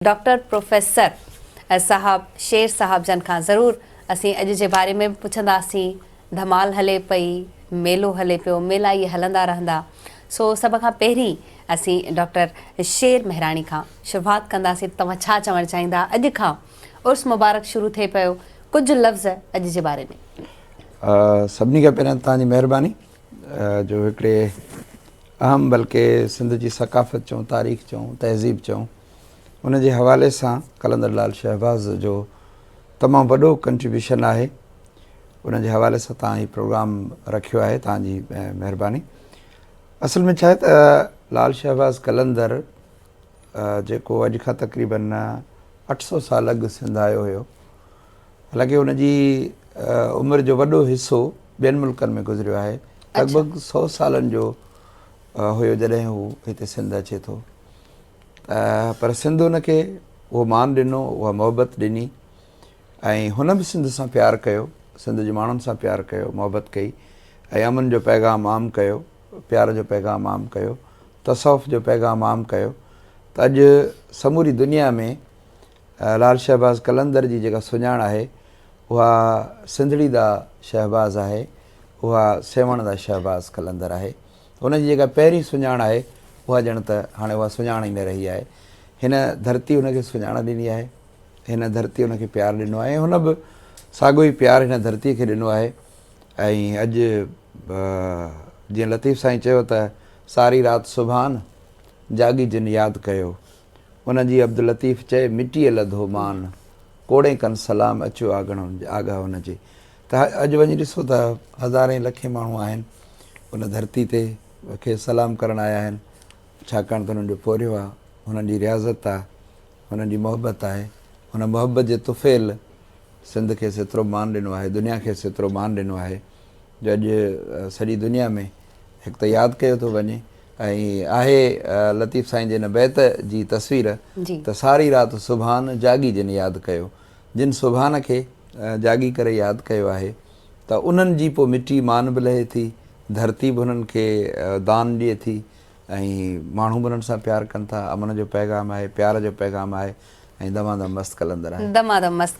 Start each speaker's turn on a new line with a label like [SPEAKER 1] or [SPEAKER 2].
[SPEAKER 1] Doctor professor साहब शेर साहब जन खां ज़रूर असीं अॼु जे बारे में पुछंदासीं। धमाल हले पई, मेलो हले पियो, मेला ये हलंदा रहंदा। सो सब खां पहिरीं असीं डॉक्टर शेर मेहराणी खां शुरुआत कंदासीं। तव्हां छा चवणु चाहींदा? अॼु खां उर्स मुबारक शुरू थिए पियो, कुझु लफ़्ज़ अॼु जे बारे में।
[SPEAKER 2] सभिनी खां पहिरियों तव्हांजी महिरबानी जो हिकिड़े अहम बल्कि सिंध जी सकाफ़त चऊं, तारीख़ चऊं, तहज़ीब चऊं, उन जे हवाले सां कलंदर लाल शहबाज़ जो तमामु वॾो कंट्रीब्यूशन आहे। उन जे हवाले सां तव्हां हीउ प्रोग्राम रखियो आहे, तव्हांजी महिरबानी। असल में छा आहे त लाल शहबाज़ कलंदर जेको अॼु खां तक़रीबन 800 साल अॻु सिंध आयो हुयो, हालांकि उन जी उमिरि जो वॾो हिसो ॿियनि मुल्कनि में गुज़रियो आहे। लॻभॻि 100 सालनि जो हुयो जॾहिं हू हिते सिंध अचे थो। पर सिंध हुनखे उहो मान ॾिनो, उहा मोहबत ॾिनी ऐं हुन बि सिंध सां प्यारु कयो, सिंध जे माण्हुनि सां प्यारु कयो, मोहबत कई ऐं अमन जो पैगाम आम कयो, प्यार जो पैगाम आम कयो, तसौफ़ जो पैगाम आम कयो। त अॼु समूरी दुनिया में लाल शहबाज़ कलंदर जी जेका सुञाण आहे उहा सिंधड़ी दा शहबाज़ आहे, उहा सेवण दा शहबाज़ कलंदर आहे। हुनजी जेका पहिरीं सुञाण आहे उहा ॼण त हाणे उहा सुञाण ई न रही आहे। हिन धरती हुनखे सुञाण ॾिनी आहे, हिन धरती हुनखे प्यारु ॾिनो आहे ऐं हुन बि साॻियो ई प्यारु हिन धरतीअ खे ॾिनो आहे। ऐं अॼु जीअं लतीफ़ साईं चयो त सारी राति सुभान जागी जिन यादि कयो, उनजी अब्दुल लतीफ़ चए मिटीअ लधो मान, कोड़े कनि सलाम अचो आगाह हुनजे। त अॼु वञी ॾिसो त हज़ारे लखे माण्हू आहिनि उन धरती ते खे सलाम करणु आया आहिनि, छाकाणि त हुननि जो पोरियो आहे, हुननि जी रियाज़त आहे, हुननि जी मोहबत आहे। हुन मोहबत जे तुफ़ैल सिंध खेसि एतिरो मान ॾिनो आहे, दुनिया खेसि एतिरो मान ॾिनो आहे जो अॼु सॼी दुनिया में हिकु त यादि कयो थो वञे। ऐं आहे लतीफ़ साईं जे हिन बैत जी तस्वीर त सारी राति सुभान जागी जिन यादि कयो, जिन सुभान खे जागी करे यादि कयो आहे त उन्हनि जी पोइ मिटी मान बि लहे थी, धरती बि उन्हनि खे दान ॾिए थी ऐं माण्हू बि उन्हनि सां प्यारु कनि था। अमन जो पैगाम आहे, प्यार जो पैगाम आहे ऐं दमादम मस्तु कलंदर आहे।
[SPEAKER 1] दमादम मस्तु